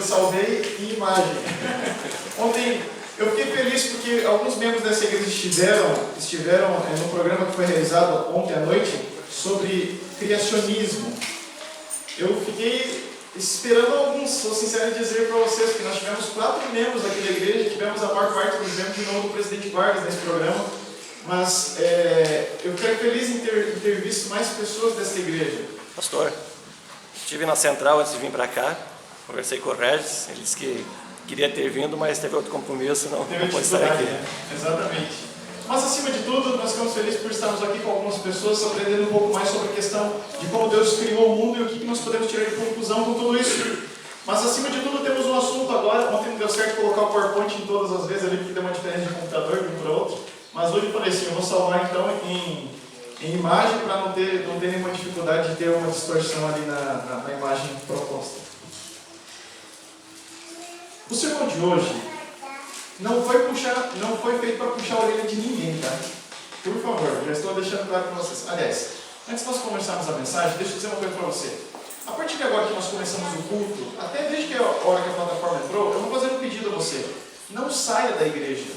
eu salvei em imagem. Ontem eu fiquei feliz porque alguns membros dessa igreja estiveram no programa que foi realizado ontem à noite sobre criacionismo. Eu fiquei esperando alguns, sou sincero em dizer para vocês que nós tivemos 4 membros aqui da igreja, tivemos a maior parte dos membros de novo do presidente Vargas nesse programa, mas eu fiquei feliz em ter visto mais pessoas dessa igreja. Pastor, estive na central antes de vir para cá, conversei com o Regis, ele disse que queria ter vindo, mas teve outro compromisso, não pôde estar aqui. Né? Exatamente. Mas, acima de tudo, nós ficamos felizes por estarmos aqui com algumas pessoas, aprendendo um pouco mais sobre a questão de como Deus criou o mundo e o que nós podemos tirar de conclusão com tudo isso. Mas, acima de tudo, temos um assunto agora. Ontem não deu certo colocar o PowerPoint em todas as vezes ali, porque deu uma diferença de computador de um para outro. Mas hoje eu falei assim, eu vou salvar então em imagem para não ter nenhuma dificuldade de ter uma distorção ali na imagem proposta. O sermão de hoje não foi feito para puxar a orelha de ninguém, tá? Por favor, já estou deixando claro para vocês. Aliás, antes de nós começarmos a mensagem, deixa eu dizer uma coisa para você. A partir de agora que nós começamos o culto, até desde que a hora que a plataforma entrou, eu vou fazer um pedido a você. Não saia da igreja.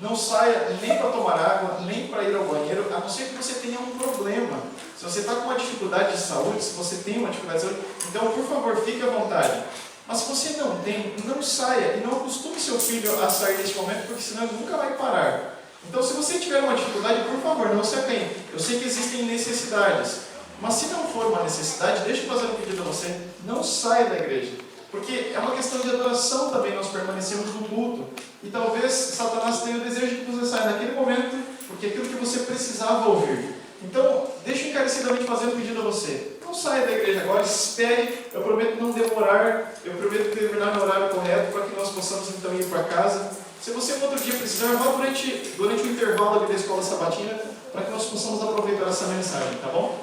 Não saia nem para tomar água, nem para ir ao banheiro, a não ser que você tenha um problema. Se você está com uma dificuldade de saúde, se você tem uma dificuldade de saúde, então, por favor, fique à vontade. Mas se você não tem, não saia e não acostume seu filho a sair neste momento, porque senão ele nunca vai parar. Então, se você tiver uma dificuldade, por favor, não se atenha. Eu sei que existem necessidades, mas se não for uma necessidade, deixa eu fazer um pedido a você, não saia da igreja. Porque é uma questão de adoração também, nós permanecemos no culto. E talvez Satanás tenha o desejo de que você saia naquele momento, porque é aquilo que você precisava ouvir. Então, deixa eu encarecidamente fazer um pedido a você. Não saia da igreja agora, espere, eu prometo não demorar, eu prometo terminar no horário correto para que nós possamos então ir para casa. Se você um outro dia precisar, vá durante o intervalo ali da escola sabatina, para que nós possamos aproveitar essa mensagem, tá bom?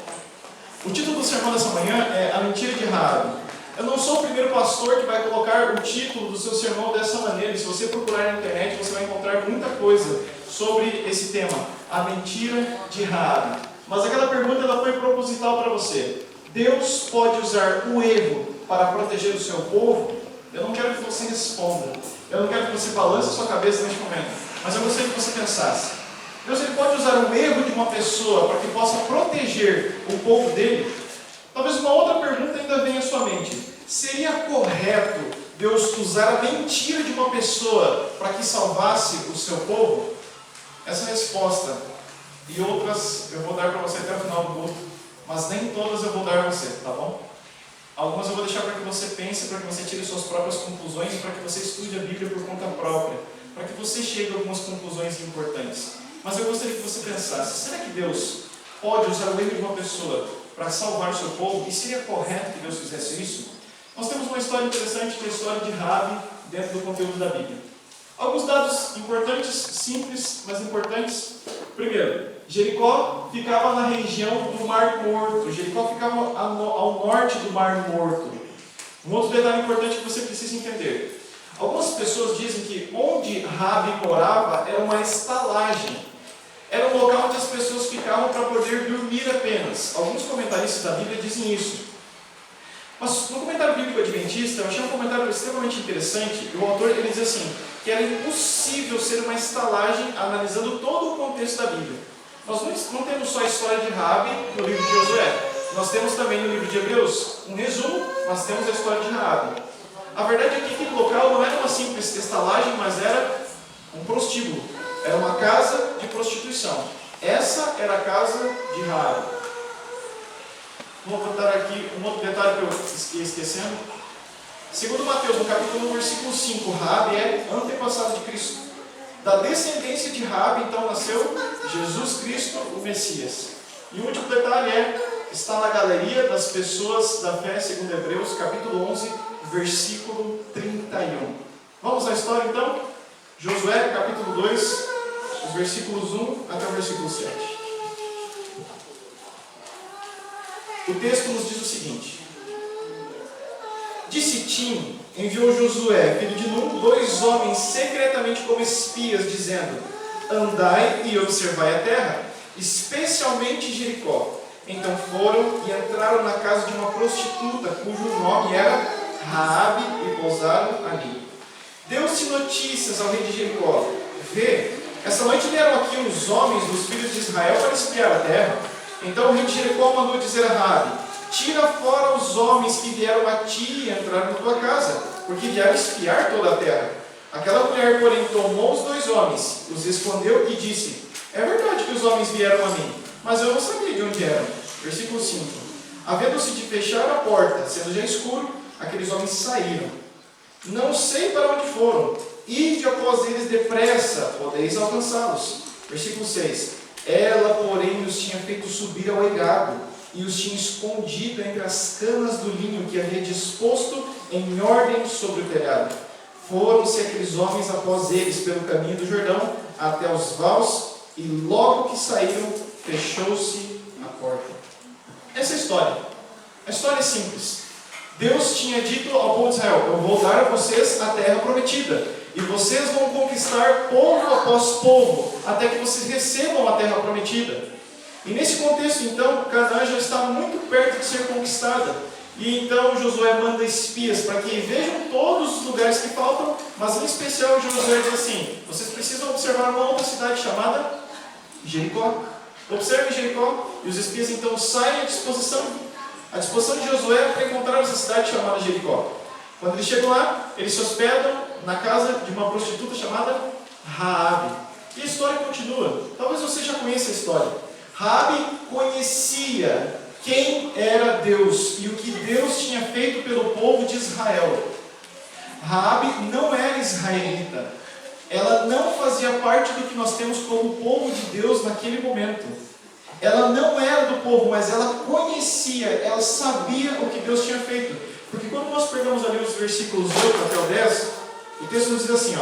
O título do sermão dessa manhã é A Mentira de Raabe. Eu não sou o primeiro pastor que vai colocar o título do seu sermão dessa maneira. E se você procurar na internet, você vai encontrar muita coisa sobre esse tema, a mentira de Raabe. Mas aquela pergunta ela foi proposital para você. Deus pode usar o erro para proteger o seu povo? Eu não quero que você responda. Eu não quero que você balance a sua cabeça neste momento. Mas eu gostaria que você pensasse. Deus ele pode usar o erro de uma pessoa para que possa proteger o povo dele? Talvez uma outra pergunta ainda venha à sua mente. Seria correto Deus usar a mentira de uma pessoa para que salvasse o seu povo? Essa resposta e outras eu vou dar para você até o final do culto, mas nem todas eu vou dar a você, tá bom? Algumas eu vou deixar para que você pense, para que você tire suas próprias conclusões e para que você estude a Bíblia por conta própria, para que você chegue a algumas conclusões importantes. Mas eu gostaria que você pensasse, será que Deus pode usar o erro de uma pessoa para salvar o seu povo? E seria correto que Deus fizesse isso? Nós temos uma história interessante, que é a história de Raabe, dentro do conteúdo da Bíblia. Alguns dados importantes, simples, mas importantes. Primeiro, Jericó ficava na região do Mar Morto. Jericó ficava ao norte do Mar Morto. Um outro detalhe importante que você precisa entender. Algumas pessoas dizem que onde Raabe morava era uma estalagem. Era um local onde as pessoas ficavam para poder dormir apenas. Alguns comentaristas da Bíblia dizem isso. Mas no comentário bíblico adventista, eu achei um comentário extremamente interessante. E o autor ele diz assim, que era impossível ser uma estalagem analisando todo o contexto da Bíblia. Nós não temos só a história de Raabe no livro de Josué. Nós temos também no livro de Hebreus um resumo, mas temos a história de Raabe. A verdade é que aquele local não era uma simples estalagem, mas era um prostíbulo. Era uma casa de prostituição. Essa era a casa de Raabe. Vou botar aqui um outro detalhe que eu ia esquecendo. Segundo Mateus, no capítulo 1, versículo 5, Raabe é antepassado de Cristo. Da descendência de Raabe, então, nasceu Jesus Cristo, o Messias. E o último detalhe está na galeria das pessoas da fé, segundo Hebreus, capítulo 11, versículo 31. Vamos à história, então? Josué, capítulo 2, os versículos 1 até o versículo 7. O texto nos diz o seguinte: De Sitim enviou Josué, filho de Nun, 2 homens secretamente como espias, dizendo: Andai e observai a terra, especialmente Jericó. Então foram e entraram na casa de uma prostituta, cujo nome era Raabe, e pousaram deu-se notícias ao rei de Jericó: vê, essa noite vieram aqui os homens dos filhos de Israel para espiar a terra. Então o rei de Jericó mandou dizer a Raabe: tira fora os homens que vieram a ti e entraram na tua casa, porque vieram espiar toda a terra. Aquela mulher, porém, tomou os 2 homens, os escondeu e disse: é verdade que os homens vieram a mim, mas eu não sabia de onde eram. Versículo 5. Havendo-se de fechar a porta, sendo já escuro, aqueles homens saíram. Não sei para onde foram. Ide após eles depressa, podeis alcançá-los. Versículo 6. Ela, porém, os tinha feito subir ao eirado, e os tinha escondido entre as canas do linho que havia disposto em ordem sobre o telhado. Foram-se aqueles homens após eles pelo caminho do Jordão, até os vales, e logo que saíram, fechou-se a porta. Essa é a história é simples. Deus tinha dito ao povo de Israel: eu vou dar a vocês a terra prometida, e vocês vão conquistar povo após povo, até que vocês recebam a terra prometida. E nesse contexto, então, Canaã já está muito perto de ser conquistada. E então Josué manda espias para que vejam todos os lugares que faltam, mas em especial Josué diz assim: vocês precisam observar uma outra cidade chamada Jericó. Observe Jericó. E os espias então saem à disposição de Josué para encontrar essa cidade chamada Jericó. Quando eles chegam lá, eles se hospedam na casa de uma prostituta chamada Raabe. E a história continua. Talvez você já conheça a história. Raabe conhecia quem era Deus e o que Deus tinha feito pelo povo de Israel. Raabe não era israelita. Ela não fazia parte do que nós temos como povo de Deus naquele momento. Ela não era do povo, mas ela conhecia, ela sabia o que Deus tinha feito. Porque quando nós pegamos ali os versículos 8 até o 10, o texto nos diz assim,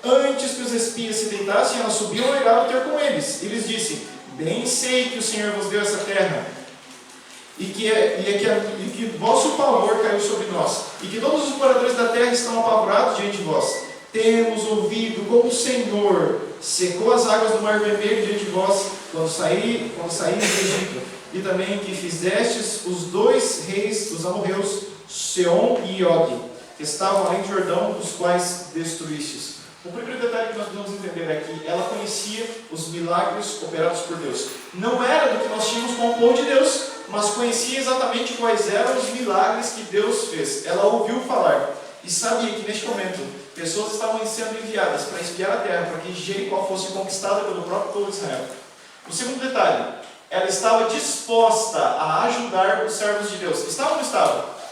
antes que os espias se deitassem, ela subiu ao eirado ter com eles. E lhes disse: bem sei que o Senhor vos deu essa terra, e que vosso pavor caiu sobre nós, e que todos os moradores da terra estão apavorados diante de vós. Temos ouvido como o Senhor secou as águas do mar vermelho diante de vós, quando saíram do Egito, e também que fizestes os 2 reis dos amorreus, Seom e Og, que estavam além do Jordão, os quais destruístes. O primeiro detalhe que nós devemos entender aqui: ela conhecia os milagres operados por Deus. Não era do que nós tínhamos com o povo de Deus, mas conhecia exatamente quais eram os milagres que Deus fez. Ela ouviu falar e sabia que neste momento pessoas estavam sendo enviadas para espiar a terra, para que Jericó fosse conquistada pelo próprio povo de Israel. O segundo detalhe: ela estava disposta a ajudar os servos de Deus. Estava ou não estava?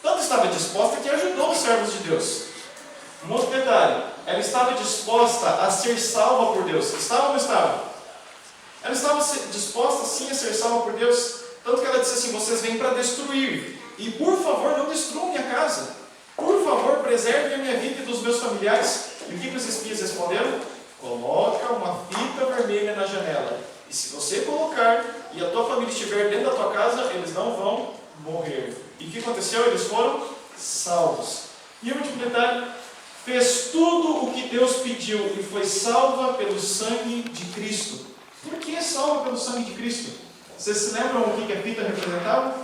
Tanto estava disposta que ajudou os servos de Deus. Um outro detalhe: ela estava disposta a ser salva por Deus. Estava ou não estava? Ela estava disposta sim a ser salva por Deus, tanto que ela disse assim: vocês vêm para destruir, e por favor não destruam minha casa. Por favor, preservem a minha vida e dos meus familiares. E o que os espias responderam? Coloca uma fita vermelha na janela, e se você colocar e a tua família estiver dentro da tua casa, eles não vão morrer. E o que aconteceu? Eles foram salvos. E o último detalhe: fez tudo o que Deus pediu e foi salva pelo sangue de Cristo. Por que salva pelo sangue de Cristo? Vocês se lembram o que a fita representava?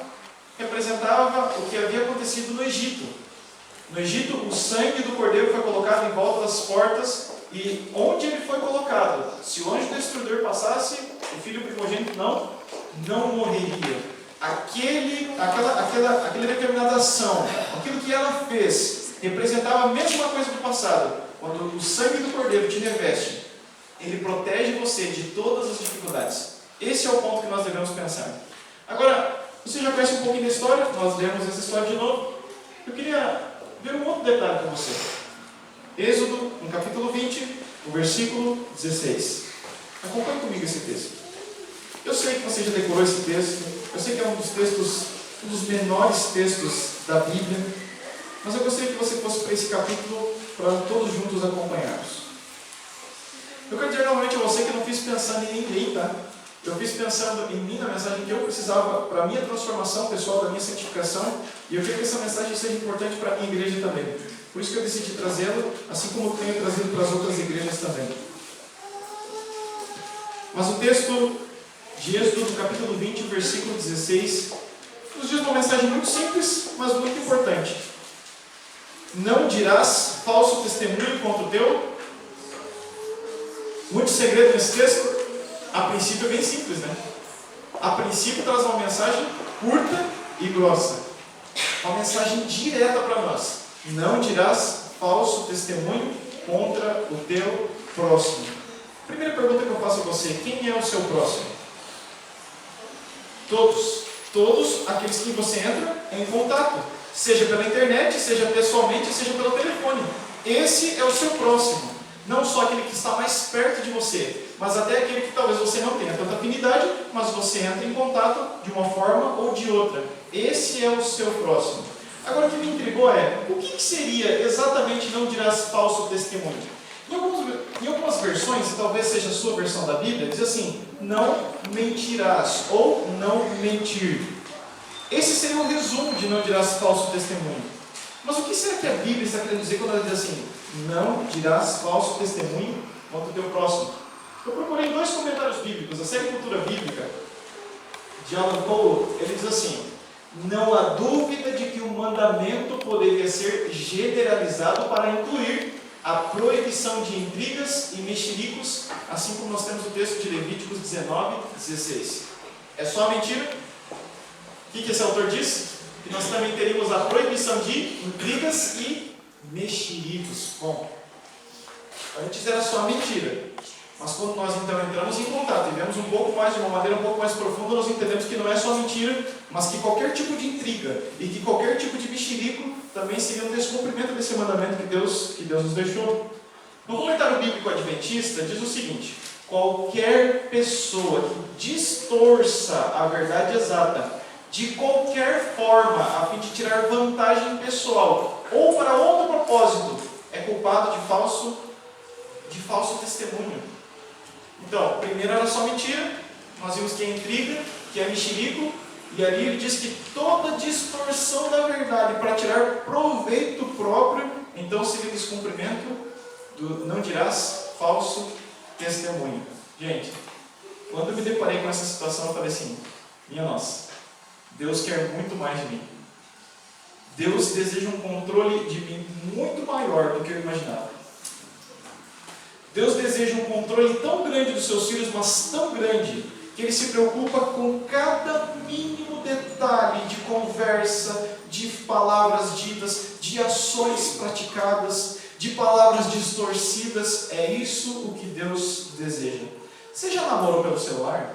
Representava o que havia acontecido no Egito. No Egito, o sangue do cordeiro foi colocado em volta das portas, e onde ele foi colocado, se o anjo destruidor passasse, o filho primogênito não morreria. Aquela determinada ação, aquilo que ela fez, representava a mesma coisa do passado. Quando o sangue do cordeiro te reveste, ele protege você de todas as dificuldades. Esse é o ponto que nós devemos pensar. Agora, você já conhece um pouquinho da história, nós lemos essa história de novo. Eu queria ver um outro detalhe com você. Êxodo, no capítulo 20, o versículo 16. Acompanhe comigo esse texto. Eu sei que você já decorou esse texto, eu sei que é um dos menores textos da Bíblia, mas eu gostaria que você fosse para esse capítulo para todos juntos acompanharmos. Eu quero dizer novamente a você que eu não fiz pensando em ninguém, tá? Eu fiz pensando em mim, na mensagem que eu precisava para a minha transformação pessoal, da minha santificação, e eu quero que essa mensagem seja importante para a minha igreja também. Por isso que eu decidi trazê-la, assim como eu tenho trazido para as outras igrejas também. Mas o texto de Êxodo, capítulo 20, versículo 16, nos diz uma mensagem muito simples, mas muito importante. Não dirás falso testemunho contra o teu. Muito segredo nesse texto. A princípio é bem simples, né? A princípio traz uma mensagem curta e grossa. Uma mensagem direta para nós. Não dirás falso testemunho contra o teu próximo. Primeira pergunta que eu faço a você: quem é o seu próximo? Todos. Todos aqueles que você entra em contato. Seja pela internet, seja pessoalmente, seja pelo telefone. Esse é o seu próximo. Não só aquele que está mais perto de você, mas até aquele que talvez você não tenha tanta afinidade, mas você entra em contato de uma forma ou de outra. Esse é o seu próximo. Agora, o que me intrigou é, o que seria exatamente não dirás falso testemunho? Em algumas versões, talvez seja a sua versão da Bíblia, diz assim: não mentirás, ou não mentir. Esse seria o resumo de não dirás falso testemunho. Mas o que será que a Bíblia está querendo dizer quando ela diz assim: não dirás falso testemunho contra o teu próximo? Eu procurei 2 comentários bíblicos. A série Cultura Bíblica, de Alan Cole, ele diz assim: não há dúvida de que o mandamento poderia ser generalizado para incluir a proibição de intrigas e mexericos, assim como nós temos o texto de Levíticos 19:16. É só mentira? O que esse autor diz? Que nós também teríamos a proibição de intrigas e mexericos. Bom, antes era só mentira. Mas quando nós então entramos em contato e vemos um pouco mais, de uma maneira um pouco mais profunda, nós entendemos que não é só mentira, mas que qualquer tipo de intriga e que qualquer tipo de mexerico também seria um descumprimento desse mandamento que Deus nos deixou. No comentário bíblico adventista diz o seguinte: qualquer pessoa que distorça a verdade exata de qualquer forma a fim de tirar vantagem pessoal ou para outro propósito é culpado de falso testemunho. Então, primeiro era só mentira, nós vimos que é intriga, que é mexerico, e ali ele diz que toda distorção da verdade para tirar proveito próprio, então seria descumprimento do não dirás falso testemunho. Gente, quando eu me deparei com essa situação, eu falei assim: minha nossa, Deus quer muito mais de mim. Deus deseja um controle de mim muito maior do que eu imaginava. Deus deseja um controle tão grande dos seus filhos, mas tão grande, que Ele se preocupa com cada mínimo detalhe de conversa, de palavras ditas, de ações praticadas, de palavras distorcidas. É isso o que Deus deseja. Você já namorou pelo celular?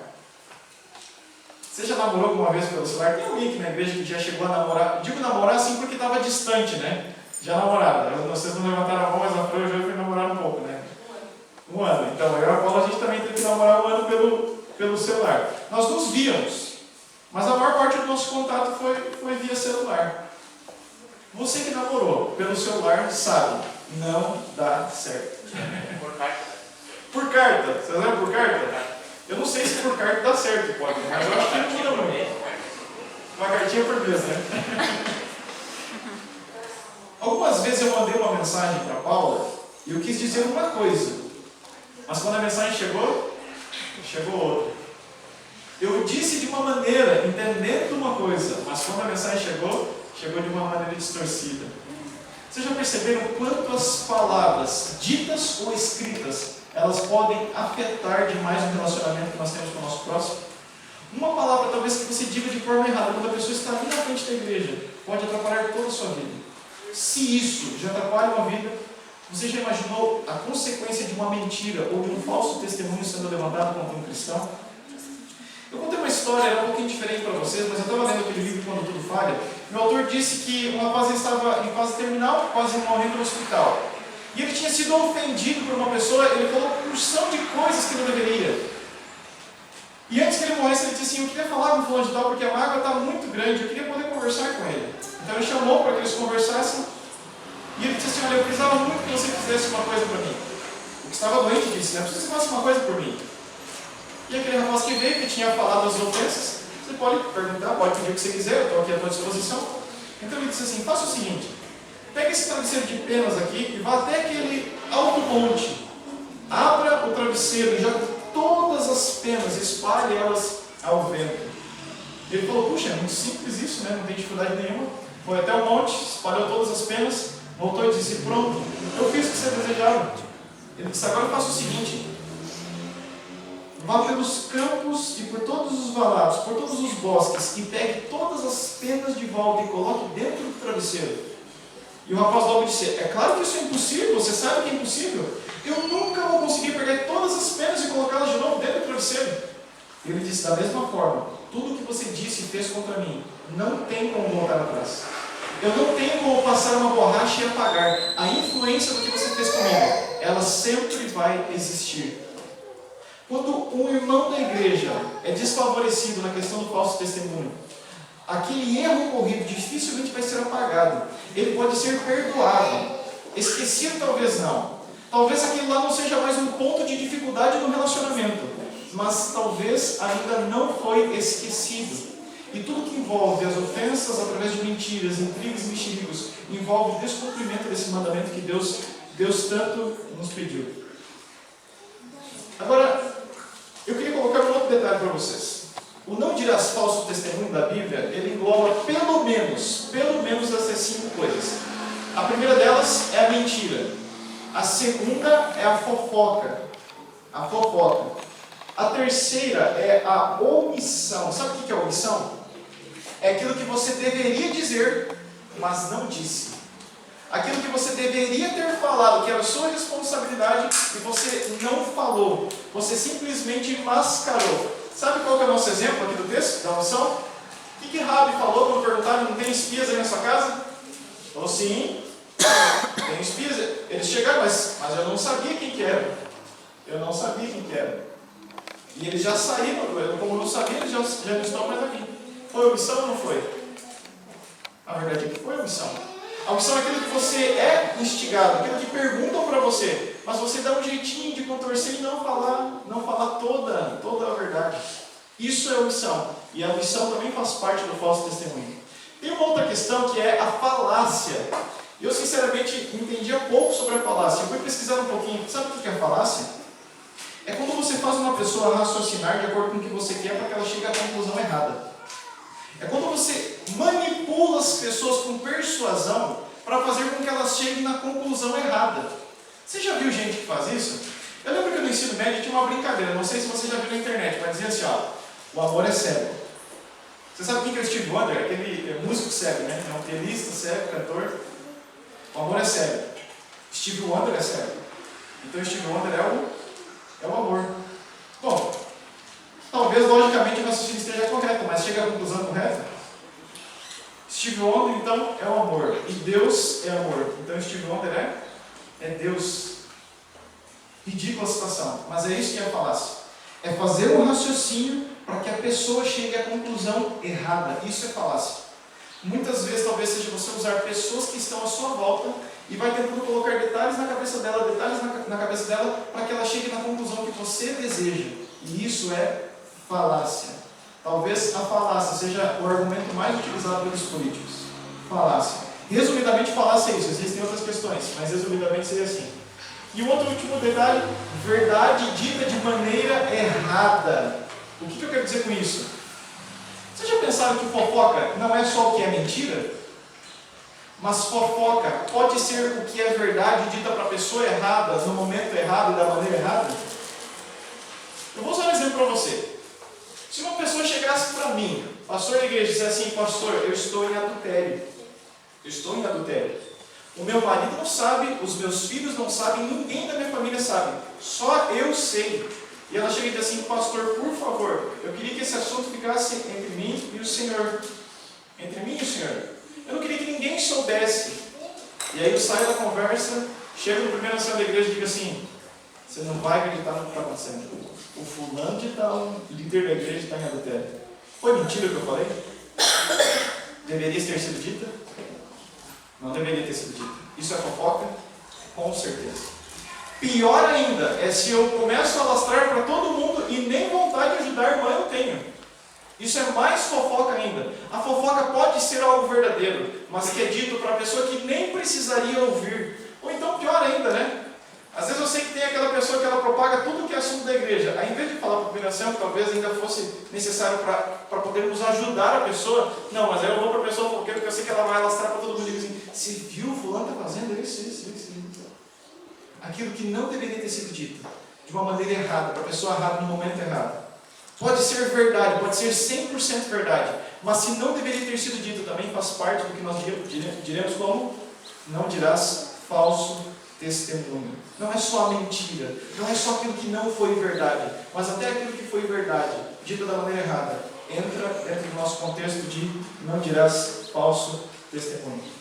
Você já namorou alguma vez pelo celular? Tem alguém aqui na igreja que já chegou a namorar? Digo namorar assim porque estava distante, né? Já namoraram. Vocês não levantaram a mão, mas a Fran já foi namorar um pouco, né? 1 ano. Então, eu e a Paula, a gente também teve que namorar 1 ano pelo celular. Nós nos víamos, mas a maior parte do nosso contato foi via celular. Você que namorou pelo celular sabe, não dá certo. Por carta. Por carta. Você lembra por carta? Eu não sei se por carta dá certo, pode, mas eu acho que não muda muito. Uma cartinha por mês, né? Algumas vezes eu mandei uma mensagem para a Paula e eu quis dizer uma coisa, mas quando a mensagem chegou outra. Eu disse de uma maneira, entendendo uma coisa, mas quando a mensagem chegou de uma maneira distorcida. Vocês já perceberam quanto as palavras, ditas ou escritas, elas podem afetar demais o relacionamento que nós temos com o nosso próximo? Uma palavra talvez que você diga de forma errada, quando a pessoa está ali na frente da igreja, pode atrapalhar toda a sua vida. Se isso já atrapalha uma vida, você já imaginou a consequência de uma mentira ou de um falso testemunho sendo levantado contra um cristão? Eu contei uma história, era um pouquinho diferente para vocês, mas eu estava lendo aquele livro Quando Tudo Falha, e o autor disse que um rapaz estava em fase terminal, quase morrendo no hospital. E ele tinha sido ofendido por uma pessoa, ele falou uma porção de coisas que não deveria. E antes que ele morresse, ele disse assim: eu queria falar com o fulano de tal, porque a mágoa está muito grande, eu queria poder conversar com ele. Então ele chamou para que eles conversassem, e ele disse assim: olha, eu precisava muito que você fizesse uma coisa para mim. O que estava doente disse: eu preciso que você faça uma coisa por mim. E aquele rapaz que veio, que tinha falado as ofensas, você pode perguntar, pode pedir o que você quiser, eu estou aqui à tua disposição. Então ele disse assim: faça o seguinte, pega esse travesseiro de penas aqui e vá até aquele alto monte, abra o travesseiro e joga todas as penas, espalhe elas ao vento. Ele falou: puxa, é muito simples isso, né? Não tem dificuldade nenhuma. Foi até o monte, espalhou todas as penas, Voltou e disse: pronto, eu fiz o que você desejava. Ele disse: agora eu faço o seguinte: vá pelos campos e por todos os valados, por todos os bosques, e pegue todas as penas de volta e coloque dentro do travesseiro. E o rapaz logo disse: é claro que isso é impossível, você sabe que é impossível. Eu nunca vou conseguir pegar todas as penas e colocá-las de novo dentro do travesseiro. E ele disse: da mesma forma, tudo o que você disse e fez contra mim, não tem como voltar atrás. Eu não tenho como passar uma borracha e apagar. A influência do que você fez comigo, ela sempre vai existir. Quando um irmão da igreja é desfavorecido na questão do falso testemunho, aquele erro ocorrido dificilmente vai ser apagado. Ele pode ser perdoado, esquecido talvez não. Talvez aquilo lá não seja mais um ponto de dificuldade no relacionamento, mas talvez ainda não foi esquecido. E tudo que envolve as ofensas através de mentiras, intrigas e mexericos, envolve o descumprimento desse mandamento que Deus tanto nos pediu. Agora, eu queria colocar um outro detalhe para vocês. O não dirás falso testemunho da Bíblia, ele engloba pelo menos essas 5 coisas. A primeira delas é a mentira. A segunda é a fofoca. A terceira é a omissão. Sabe o que é omissão? É aquilo que você deveria dizer, mas não disse. Aquilo que você deveria ter falado, que era sua responsabilidade, e você não falou. Você simplesmente mascarou. Sabe qual que é o nosso exemplo aqui do texto, da omissão? O que Rabi falou quando perguntaram: não tem espias aí na sua casa? Falou: sim, tem espias. Eles chegaram, mas eu não sabia quem que era. E eles já saíram, como eu não sabia, eles já não estão mais aqui. Foi omissão ou não foi? A verdade é que foi omissão. A omissão é aquilo que você é instigado, aquilo que perguntam para você, mas você dá um jeitinho de contorcer e não falar toda a verdade. Isso é omissão. E a omissão também faz parte do falso testemunho. Tem uma outra questão que é a falácia. Eu sinceramente entendia pouco sobre a falácia. Eu fui pesquisar um pouquinho. Sabe o que é a falácia? É quando você faz uma pessoa raciocinar de acordo com o que você quer para que ela chegue à conclusão errada. É quando você manipula as pessoas com persuasão para fazer com que elas cheguem na conclusão errada. Você já viu gente que faz isso? Eu lembro que no ensino médio tinha uma brincadeira, não sei se você já viu na internet, mas dizia assim: ó, o amor é cego. Você sabe quem que é o Steve Wonder? Aquele músico cego, né? É um pianista cego, cantor. O amor é cego. Steve Wonder é cego. Então Steve Wonder é o amor. Bom, talvez logicamente o raciocínio esteja correto, mas chega à conclusão correta? Steve Wonder, então, é o amor. E Deus é amor. Então Steve Wonder é Deus. Ridícula a situação, mas é isso que é a falácia. É fazer um raciocínio para que a pessoa chegue à conclusão errada. Isso é falácia. Muitas vezes talvez seja você usar pessoas que estão à sua volta e vai tentando colocar detalhes na cabeça dela, para que ela chegue na conclusão que você deseja. E isso é falácia. Talvez a falácia seja o argumento mais utilizado pelos políticos. Falácia. Resumidamente, falácia é isso. Existem outras questões, mas resumidamente seria assim. E o outro último detalhe: verdade dita de maneira errada. O que eu quero dizer com isso? Vocês já pensaram que fofoca não é só o que é mentira? Mas fofoca pode ser o que é verdade dita para a pessoa errada, no momento errado e da maneira errada? Eu vou usar um exemplo para você. Se uma pessoa chegasse para mim, pastor da igreja, e dissesse assim: pastor, eu estou em adultério. O meu marido não sabe, os meus filhos não sabem, ninguém da minha família sabe. Só eu sei. E ela chega e diz assim: pastor, por favor, eu queria que esse assunto ficasse entre mim e o Senhor. Entre mim e o Senhor. Eu não queria que ninguém soubesse. E aí eu saio da conversa, chego no primeiro ancião da igreja e digo assim: você não vai acreditar no que está acontecendo. O fulano de tal, líder da igreja, está em adultério. Foi mentira o que eu falei? Deveria ter sido dita? Não deveria ter sido dita. Isso é fofoca? Com certeza. Pior ainda é se eu começo a alastrar para todo mundo e nem vontade de ajudar a irmã eu tenho. Isso é mais fofoca ainda. A fofoca pode ser algo verdadeiro, mas que é dito para a pessoa que nem precisaria ouvir. Ou então pior ainda, né? Às vezes eu sei que tem aquela pessoa que ela propaga tudo que é assunto da igreja. Aí, em vez de falar para a operação, que talvez ainda fosse necessário para podermos ajudar a pessoa, não, mas aí eu vou para a pessoa fofoqueira, porque eu sei que ela vai alastrar para todo mundo e diz assim: você viu, fulano está fazendo isso. Aquilo que não deveria ter sido dito, de uma maneira errada, para a pessoa errada no momento errado. Pode ser verdade, pode ser 100% verdade, mas se não deveria ter sido dito também, faz parte do que nós diremos como não dirás falso testemunho. Não é só a mentira, não é só aquilo que não foi verdade, mas até aquilo que foi verdade, dito da maneira errada, entra dentro do nosso contexto de não dirás falso testemunho.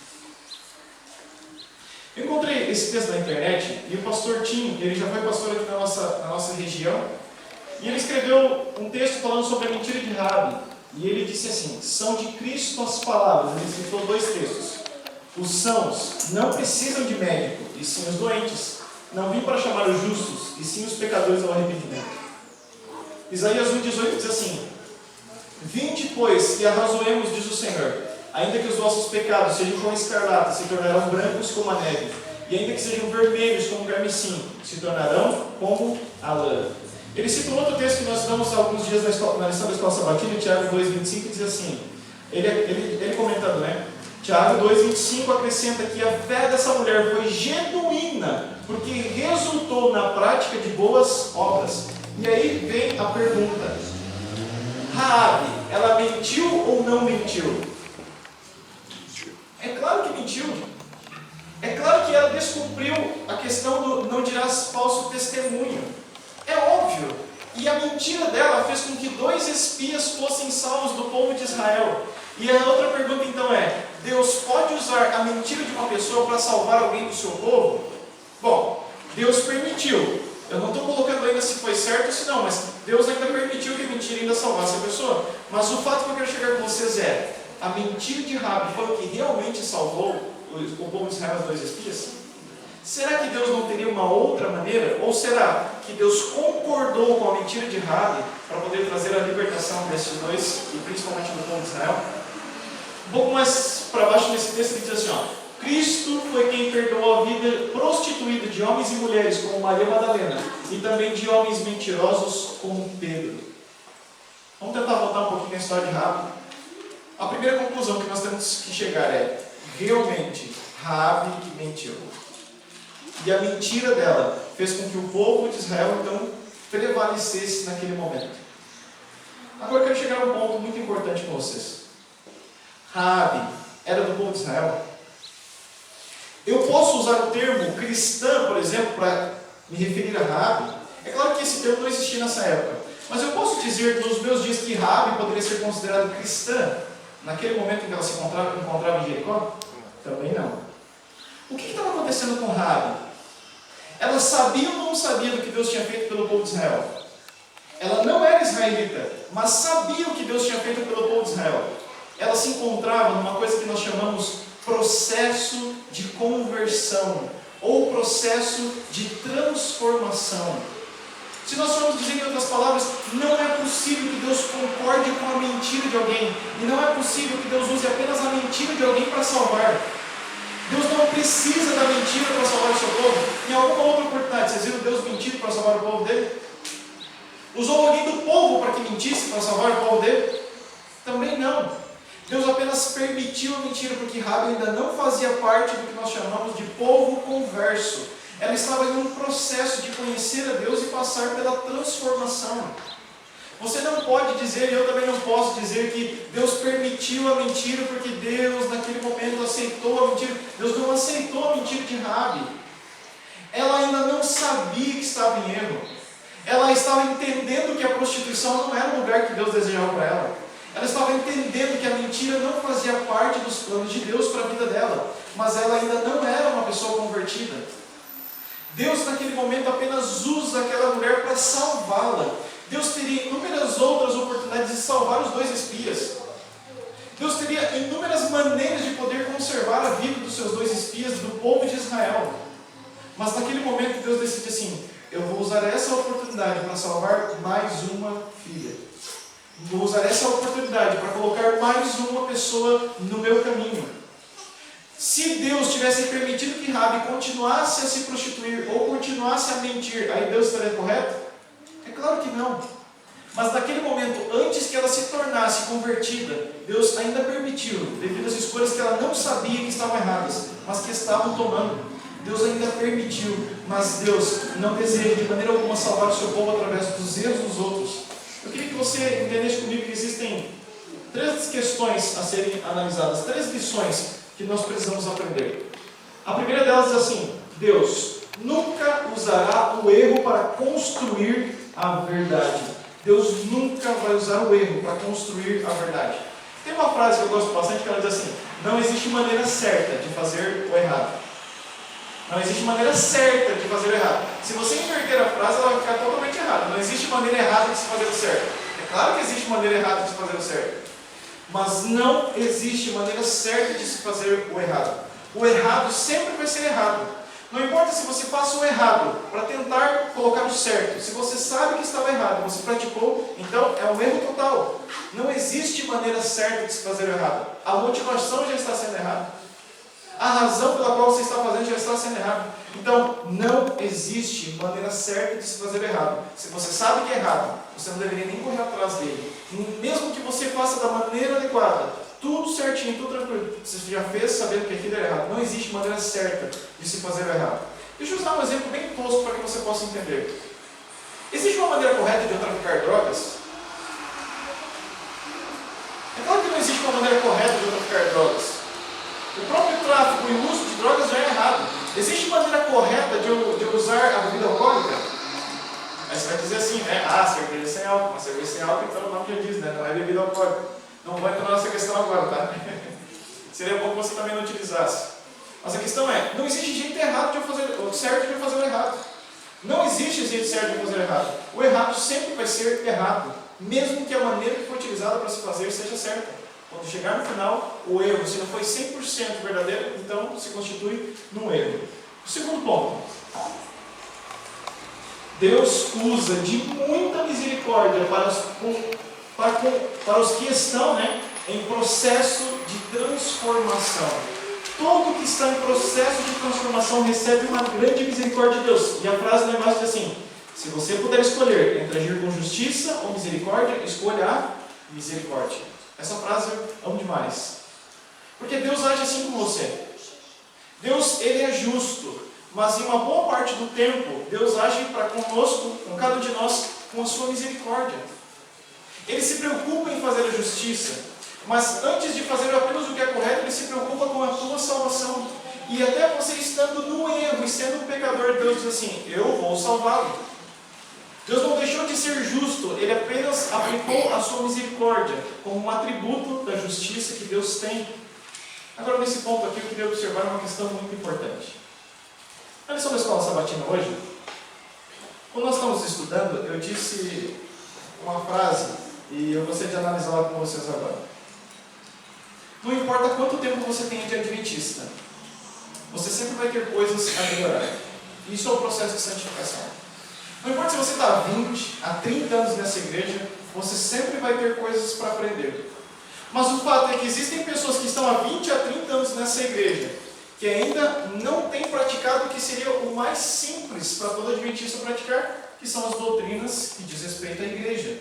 Eu encontrei esse texto na internet e o pastor Tim, ele já foi pastor aqui na nossa região, e ele escreveu um texto falando sobre a mentira de Raabe. E ele disse assim: são de Cristo as palavras. Ele citou 2 textos. Os sãos não precisam de médico, e sim os doentes. Não vim para chamar os justos, e sim os pecadores ao arrependimento. Isaías 1,18 diz assim: vinde, pois, e arrazoemos, diz o Senhor. Ainda que os vossos pecados sejam como escarlata, se tornarão brancos como a neve. E ainda que sejam vermelhos como o carmesim, se tornarão como a lã. Ele cita um outro texto que nós estudamos há alguns dias na lição da Escola Sabatina, Tiago 2,25, diz assim, ele comentando, né? Tiago 2,25 acrescenta que a fé dessa mulher foi genuína, porque resultou na prática de boas obras. E aí vem a pergunta: Raabe, ela mentiu ou não mentiu? É claro que mentiu. É claro que ela descumpriu a questão do não dirás falso testemunho. É óbvio. E a mentira dela fez com que 2 espias fossem salvos do povo de Israel. E a outra pergunta então é: Deus pode usar a mentira de uma pessoa para salvar alguém do seu povo? Bom, Deus permitiu. Eu não estou colocando ainda se foi certo ou se não, mas Deus ainda permitiu que a mentira ainda salvasse a pessoa. Mas o fato que eu quero chegar com vocês é: a mentira de Raabe foi o que realmente salvou o povo de Israel, as 2 espias? Será que Deus não teria uma outra maneira? Ou será que Deus concordou com a mentira de Raabe para poder trazer a libertação desses 2, e principalmente do povo de Israel? Um pouco mais para baixo nesse texto ele diz assim, ó: Cristo foi quem perdoou a vida prostituída de homens e mulheres como Maria Madalena, e também de homens mentirosos como Pedro. Vamos tentar voltar um pouquinho na história de Raabe. A primeira conclusão que nós temos que chegar é: realmente Raabe que mentiu. E a mentira dela fez com que o povo de Israel então prevalecesse naquele momento. Agora eu quero chegar a um ponto muito importante com vocês. Raabe era do povo de Israel? Eu posso usar o termo cristã, por exemplo, para me referir a Raabe? É claro que esse termo não existia nessa época, mas eu posso dizer nos meus dias que Raabe poderia ser considerada cristã naquele momento em que ela se encontrava em Jericó? Também não. O que estava acontecendo com Raabe? Ela sabia ou não sabia do que Deus tinha feito pelo povo de Israel? Ela não era israelita, mas sabia o que Deus tinha feito pelo povo de Israel. Ela se encontrava numa coisa que nós chamamos processo de conversão, ou processo de transformação. Se nós formos dizer em outras palavras, não é possível que Deus concorde com a mentira de alguém, e não é possível que Deus use apenas a mentira de alguém para salvar. Deus não precisa da mentira para salvar o seu povo. Em alguma outra oportunidade, vocês viram Deus mentir para salvar o povo dele? Usou alguém do povo para que mentisse para salvar o povo dele? Também não. Deus apenas permitiu a mentira porque Raabe ainda não fazia parte do que nós chamamos de povo converso. Ela estava em um processo de conhecer a Deus e passar pela transformação. Você não pode dizer, e eu também não posso dizer, que Deus permitiu a mentira porque Deus naquele momento aceitou a mentira. Deus não aceitou a mentira de Raabe. Ela ainda não sabia que estava em erro. Ela estava entendendo que a prostituição não era o lugar que Deus desejava para ela. Ela estava entendendo que a mentira não fazia parte dos planos de Deus para a vida dela. Mas ela ainda não era uma pessoa convertida. Deus naquele momento apenas usa aquela mulher para salvá-la. Deus teria inúmeras outras oportunidades de salvar os 2 espias. Deus teria inúmeras maneiras de poder conservar a vida dos seus 2 espias, do povo de Israel. Mas naquele momento Deus decide assim: eu vou usar essa oportunidade para salvar mais uma filha. Vou usar essa oportunidade para colocar mais uma pessoa no meu caminho. Se Deus tivesse permitido que Raabe continuasse a se prostituir ou continuasse a mentir, aí Deus estaria correto? É claro que não. Mas naquele momento, antes que ela se tornasse convertida, Deus ainda permitiu, devido às escolhas que ela não sabia que estavam erradas, mas que estavam tomando. Deus ainda permitiu, mas Deus não deseja de maneira alguma salvar o seu povo através dos erros dos outros. Eu queria que você entendesse comigo que existem 3 questões a serem analisadas, 3 lições que nós precisamos aprender. A primeira delas é assim: Deus nunca usará o erro para construir a verdade. Deus nunca vai usar o erro para construir a verdade. Tem uma frase que eu gosto bastante que ela diz assim: não existe maneira certa de fazer o errado. Não existe maneira certa de fazer o errado. Se você inverter a frase, ela vai ficar totalmente errada. Não existe maneira errada de se fazer o certo. É claro que existe maneira errada de se fazer o certo, mas não existe maneira certa de se fazer o errado. O errado sempre vai ser errado. Não importa se você faça o errado para tentar colocar o certo. Se você sabe que estava errado, você praticou, então é um erro total. Não existe maneira certa de se fazer o errado. A motivação já está sendo errada. A razão pela qual você está fazendo já está sendo errada. Então, não existe maneira certa de se fazer o errado. Se você sabe que é errado, você não deveria nem correr atrás dele. Mesmo que você faça da maneira adequada, tudo certinho, tudo tranquilo, você já fez sabendo que aquilo é errado. Não existe maneira certa de se fazer o errado. Deixa eu usar um exemplo bem tosco para que você possa entender. Existe uma maneira correta de eu traficar drogas? É claro que não existe uma maneira correta de eu traficar drogas. O próprio tráfico e o uso de drogas já é errado. Existe maneira correta de eu usar a bebida alcoólica? Aí você vai dizer assim, cerveja sem álcool. Mas cerveja sem álcool, então o nome já diz, né? Não é bebida alcoólica. Não vou entrar nessa questão agora, tá? Seria bom que você também não utilizasse. Mas a questão é, não existe jeito errado de eu fazer, ou certo de eu fazer o errado. Não existe jeito certo de eu fazer o errado. O errado sempre vai ser errado, mesmo que a maneira que for utilizada para se fazer seja certa. Quando chegar no final, o erro, se não foi 100% verdadeiro, então se constitui num erro. O segundo ponto. Deus usa de muita misericórdia para os que estão em processo de transformação. Todo que está em processo de transformação recebe uma grande misericórdia de Deus. E a frase lá embaixo diz assim: se você puder escolher entre agir com justiça ou misericórdia, escolha a misericórdia. Essa frase eu amo demais. Porque Deus age assim com você. Deus, Ele é justo. Mas em uma boa parte do tempo, Deus age para conosco, com cada um de nós, com a sua misericórdia. Ele se preocupa em fazer a justiça. Mas antes de fazer apenas o que é correto, Ele se preocupa com a tua salvação. E até você estando no erro e sendo um pecador, Deus diz assim: eu vou salvá-lo. Deus não deixou de ser justo, Ele apenas aplicou a sua misericórdia como um atributo da justiça que Deus tem. Agora, nesse ponto aqui, eu queria observar uma questão muito importante. Na lição da escola sabatina hoje, quando nós estamos estudando, eu disse uma frase e eu gostaria de analisá-la com vocês agora. Não importa quanto tempo você tem de adventista, você sempre vai ter coisas a melhorar. Isso é o processo de santificação. Não importa se você está há 20, há 30 anos nessa igreja, você sempre vai ter coisas para aprender. Mas o fato é que existem pessoas que estão há 20 a 30 anos nessa igreja, que ainda não têm praticado o que seria o mais simples para todo adventista praticar, que são as doutrinas que diz respeito à igreja.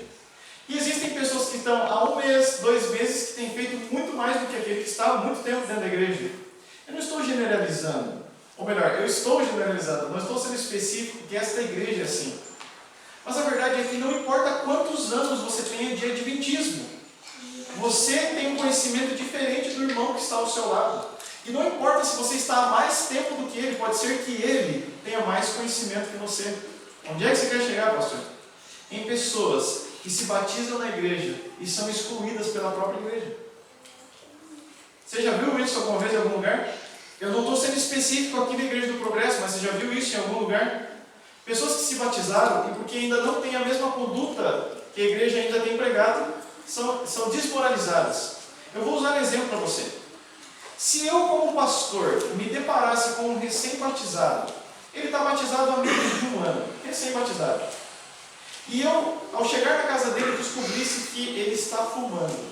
E existem pessoas que estão há 1 mês, 2 meses, que têm feito muito mais do que aquele que está há muito tempo dentro da igreja. Eu não estou generalizando. Ou melhor, eu estou generalizando, não estou sendo específico que esta igreja é assim. Mas a verdade é que não importa quantos anos você tenha de adventismo, você tem um conhecimento diferente do irmão que está ao seu lado. E não importa se você está há mais tempo do que ele, pode ser que ele tenha mais conhecimento que você. Onde é que você quer chegar, pastor? Em pessoas que se batizam na igreja e são excluídas pela própria igreja. Você já viu isso alguma vez em algum lugar? Eu não estou sendo específico aqui na Igreja do Progresso, mas você já viu isso em algum lugar? Pessoas que se batizaram e porque ainda não têm a mesma conduta que a igreja ainda tem pregado, são desmoralizadas. Eu vou usar um exemplo para você. Se eu, como pastor, me deparasse com um recém-batizado, ele está batizado há menos de 1 ano, recém-batizado, e eu, ao chegar na casa dele, descobrisse que ele está fumando,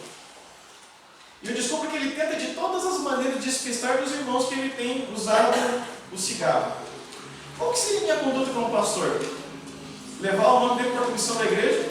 e eu descubro que ele tenta de todas as maneiras despistar dos irmãos que ele tem usado o cigarro. Qual que seria a minha conduta como pastor? Levar o nome dele para a comissão da igreja?